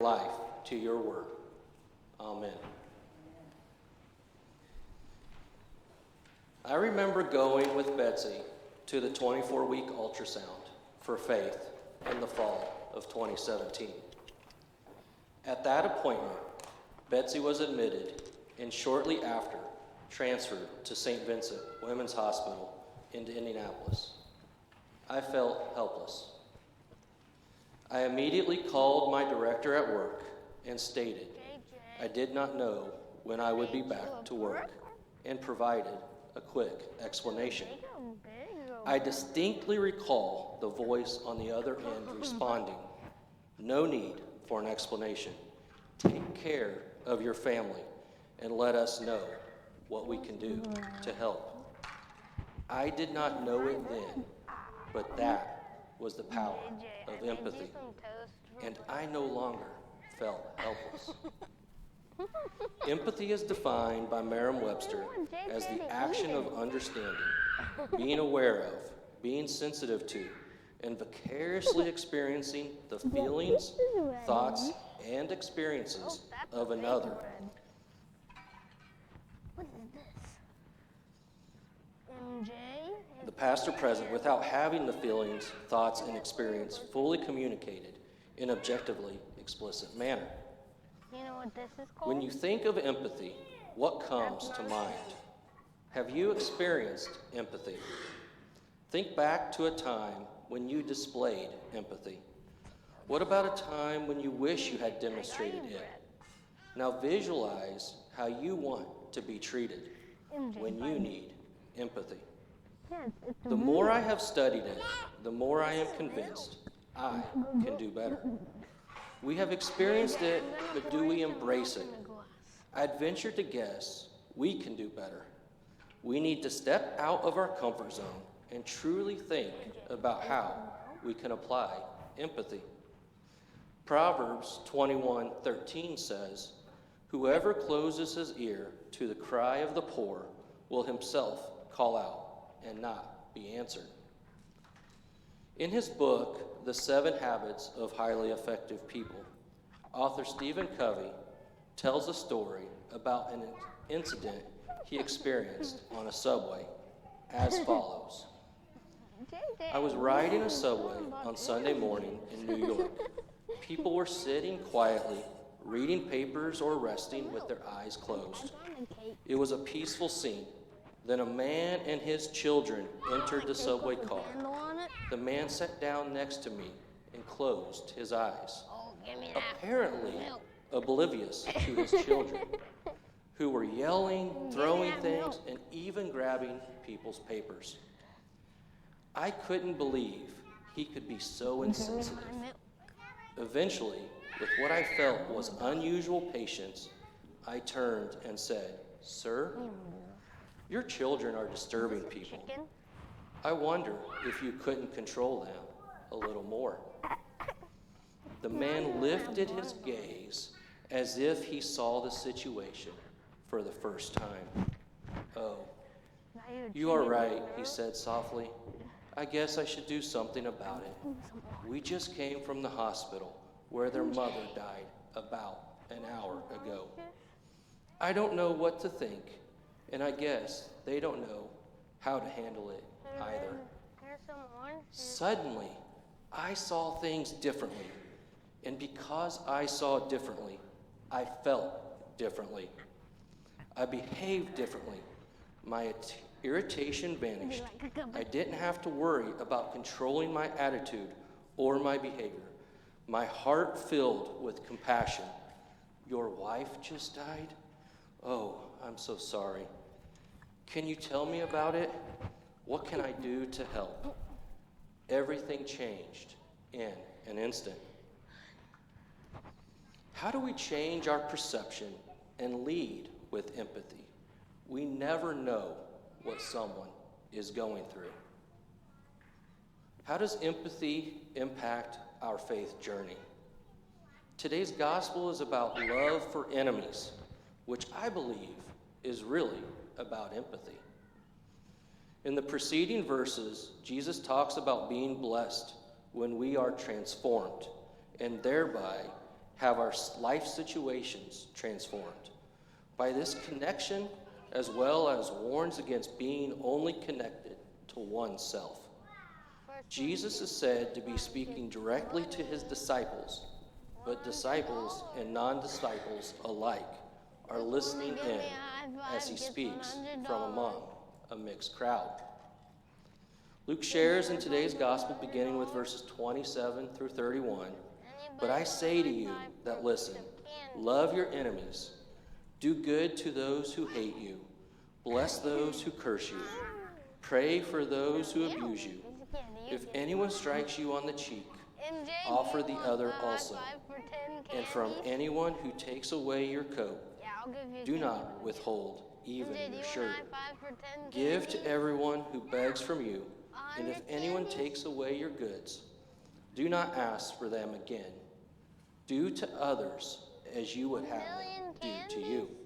life to your word. Amen. I remember going with Betsy to the 24-week ultrasound for Faith in the fall of 2017. At that appointment, Betsy was admitted and shortly after transferred to St. Vincent Women's Hospital into Indianapolis. I felt helpless. I immediately called my director at work and stated I did not know when I would be back to work and provided a quick explanation. I distinctly recall the voice on the other end responding, "No need for an explanation. Take care of your family and let us know what we can do to help." I did not know it then, but that was the power of empathy, and I no longer felt helpless. Empathy is defined by Merriam-Webster as the action of understanding, being aware of, being sensitive to, and vicariously experiencing the feelings, thoughts, and experiences of another. What is this? MJ? The pastor present without having the feelings, thoughts, and experience fully communicated in objectively explicit manner. You know what this is called? When you think of empathy, what comes to mind? Have you experienced empathy? Think back to a time when you displayed empathy. What about a time when you wish you had demonstrated it? Now visualize how you want to be treated when you need empathy. The more I have studied it, the more I am convinced I can do better. We have experienced it, but do we embrace it? I'd venture to guess we can do better. We need to step out of our comfort zone and truly think about how we can apply empathy. Proverbs 21:13 says, "Whoever closes his ear to the cry of the poor will himself call out and not be answered." In his book, The 7 Habits of Highly Effective People, author Stephen Covey tells a story about an incident he experienced on a subway as follows. I was riding a subway on Sunday morning in New York. People were sitting quietly, reading papers or resting with their eyes closed. It was a peaceful scene. Then a man and his children entered the subway car. The man sat down next to me and closed his eyes, apparently oblivious to his children, who were yelling, throwing things, and even grabbing people's papers. I couldn't believe he could be so insensitive. Eventually, with what I felt was unusual patience, I turned and said, "Sir, your children are disturbing people. I wonder if you couldn't control them a little more." The man lifted his gaze as if he saw the situation for the first time. "Oh, you are right," he said softly. "I guess I should do something about it. We just came from the hospital where their mother died about an hour ago. I don't know what to think, and I guess they don't know how to handle it either." Suddenly, I saw things differently, and because I saw differently, I felt differently. I behaved differently. My irritation vanished. I didn't have to worry about controlling my attitude or my behavior. My heart filled with compassion. "Your wife just died? Oh, I'm so sorry. Can you tell me about it? What can I do to help?" Everything changed in an instant. How do we change our perception and lead with empathy? We never know what someone is going through. How does empathy impact our faith journey? Today's gospel is about love for enemies, which I believe is really about empathy. In the preceding verses, Jesus talks about being blessed when we are transformed and thereby have our life situations transformed. By this connection, as well as warns against being only connected to oneself. Jesus is said to be speaking directly to his disciples, but disciples and non-disciples alike are listening in as he speaks from among a mixed crowd. Luke shares in today's gospel beginning with verses 27 through 31, "But I say to you that listen, love your enemies, do good to those who hate you, bless those who curse you, pray for those who abuse you. If anyone strikes you on the cheek, offer the other also. And from anyone who takes away your coat, do not withhold even your shirt. Give to everyone who begs from you, and if anyone takes away your goods, do not ask for them again. Do to others as you would have them do to you."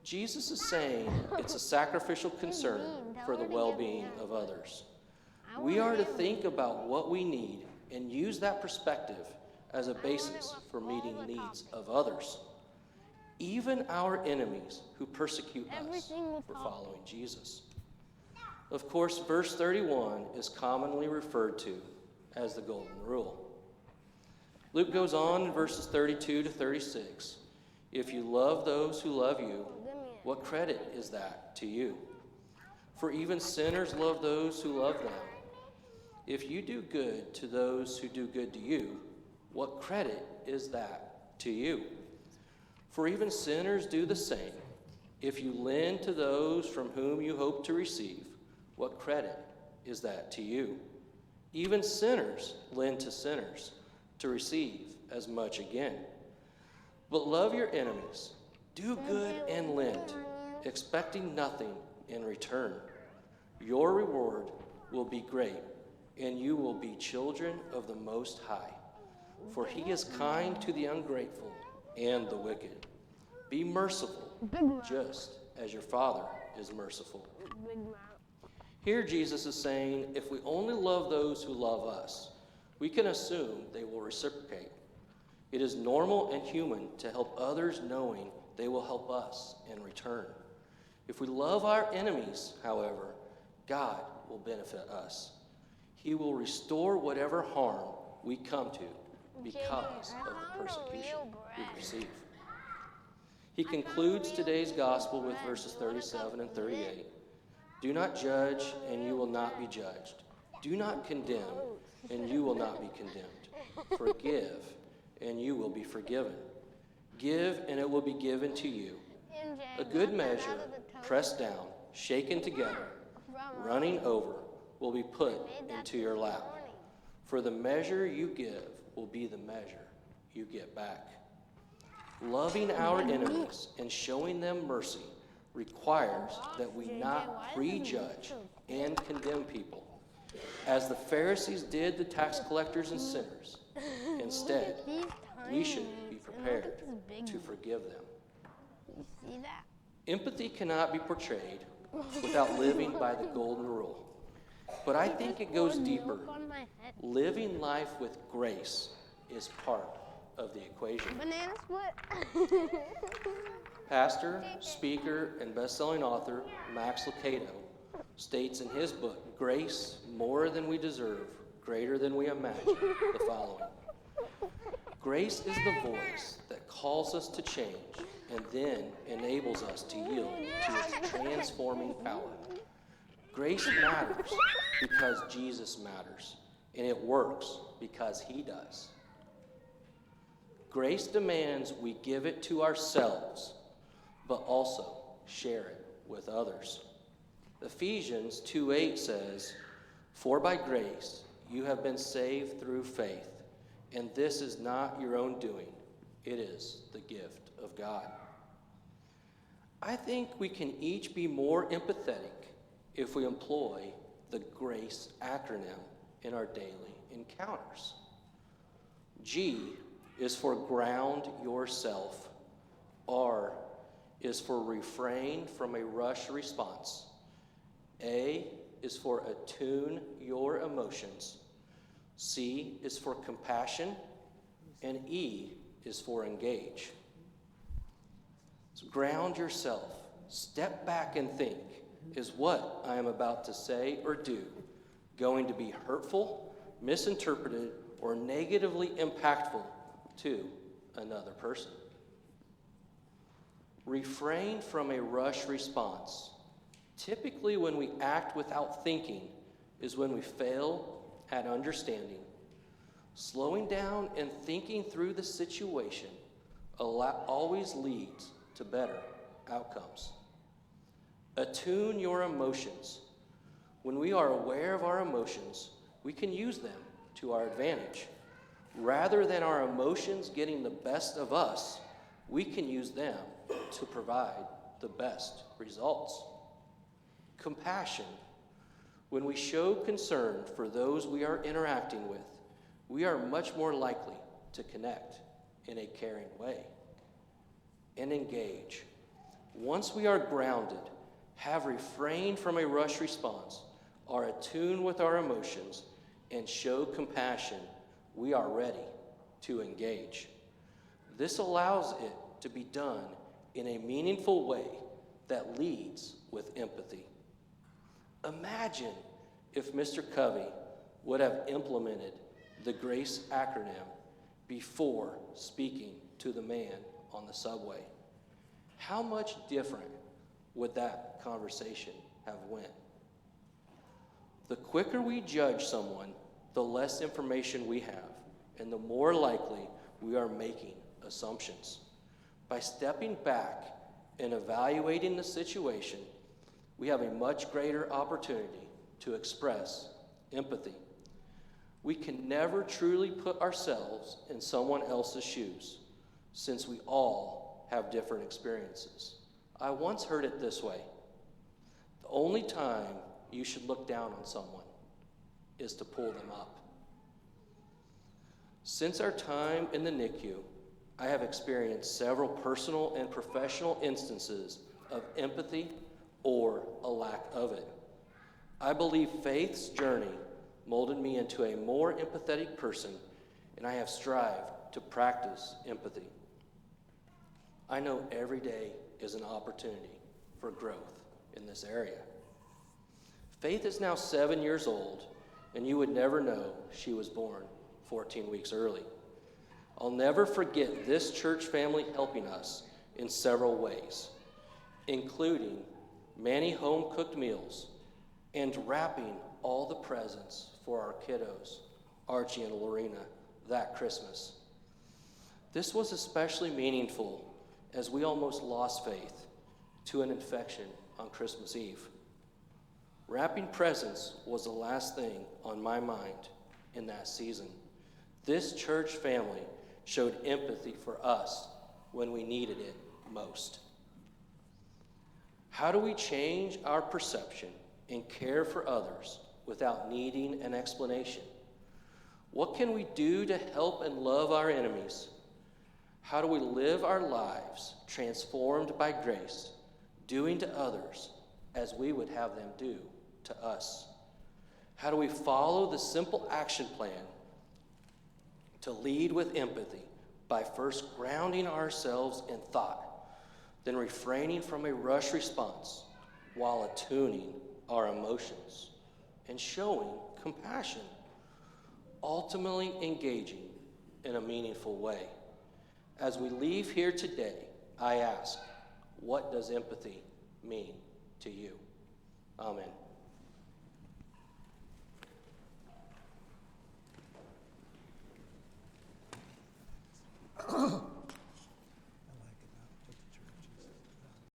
Jesus is saying it's a sacrificial concern for the well-being of others. We are to think about what we need and use that perspective as a basis for meeting needs of others, even our enemies who persecute us for following Jesus. Of course, verse 31 is commonly referred to as the Golden Rule. Luke goes on in verses 32 to 36, "If you love those who love you, what credit is that to you? For even sinners love those who love them. If you do good to those who do good to you, what credit is that to you? For even sinners do the same. If you lend to those from whom you hope to receive, what credit is that to you? Even sinners lend to sinners to receive as much again. But love your enemies, do good and lend, expecting nothing in return. Your reward will be great, and you will be children of the Most High. For he is kind to the ungrateful and the wicked. Be merciful, just as your Father is merciful." Here Jesus is saying, if we only love those who love us, we can assume they will reciprocate. It is normal and human to help others knowing they will help us in return. If we love our enemies, however, God will benefit us. He will restore whatever harm we come to because of the persecution we receive. He concludes today's gospel with verses 37 and 38. "Do not judge, and you will not be judged. Do not condemn, and you will not be condemned. Forgive, and you will be forgiven. Give, and it will be given to you. A good measure, pressed down, shaken together, running over, will be put into your lap. For the measure you give will be the measure you get back." Loving our enemies and showing them mercy requires that we not prejudge and condemn people, as the Pharisees did the tax collectors and sinners. Instead, we should be prepared to forgive them. Empathy cannot be portrayed without living by the Golden Rule. But I think it goes deeper. Living life with grace is part of the equation. Banana split. Pastor, speaker, and best-selling author Max Lucado states in his book, "Grace, More Than We Deserve, Greater Than We Imagine," the following: "Grace is the voice that calls us to change and then enables us to yield to its transforming power. Grace matters because Jesus matters, and it works because he does. Grace demands we give it to ourselves, but also share it with others." Ephesians 2:8 says, "For by grace you have been saved through faith, and this is not your own doing. It is the gift of God." I think we can each be more empathetic if we employ the GRACE acronym in our daily encounters. G is for ground yourself. R is for refrain from a rush response. A is for attune your emotions. C is for compassion. And E is for engage. So ground yourself. Step back and think, is what I am about to say or do going to be hurtful, misinterpreted, or negatively impactful to another person? Refrain from a rush response. Typically, when we act without thinking is when we fail at understanding. Slowing down and thinking through the situation always leads to better outcomes. Attune your emotions. When we are aware of our emotions, we can use them to our advantage. Rather than our emotions getting the best of us, we can use them to provide the best results. Compassion. When we show concern for those we are interacting with, we are much more likely to connect in a caring way. And engage. Once we are grounded, have refrained from a rush response, are attuned with our emotions, and show compassion, we are ready to engage. This allows it to be done in a meaningful way that leads with empathy. Imagine if Mr. Covey would have implemented the GRACE acronym before speaking to the man on the subway. How much different would that conversation have went? The quicker we judge someone, the less information we have, and the more likely we are making assumptions. By stepping back and evaluating the situation, we have a much greater opportunity to express empathy. We can never truly put ourselves in someone else's shoes, since we all have different experiences. I once heard it this way: the only time you should look down on someone is to pull them up. Since our time in the NICU, I have experienced several personal and professional instances of empathy or a lack of it. I believe Faith's journey molded me into a more empathetic person, and I have strived to practice empathy. I know every day is an opportunity for growth in this area. Faith is now 7 years old, and you would never know she was born 14 weeks early. I'll never forget this church family helping us in several ways, including many home-cooked meals and wrapping all the presents for our kiddos, Archie and Lorena, that Christmas. This was especially meaningful as we almost lost Faith to an infection on Christmas Eve. Wrapping presents was the last thing on my mind in that season. This church family showed empathy for us when we needed it most. How do we change our perception and care for others without needing an explanation? What can we do to help and love our enemies? How do we live our lives transformed by grace, doing to others as we would have them do to us? How do we follow the simple action plan to lead with empathy by first grounding ourselves in thought, then refraining from a rush response while attuning our emotions and showing compassion, ultimately engaging in a meaningful way? As we leave here today, I ask, what does empathy mean to you? Amen.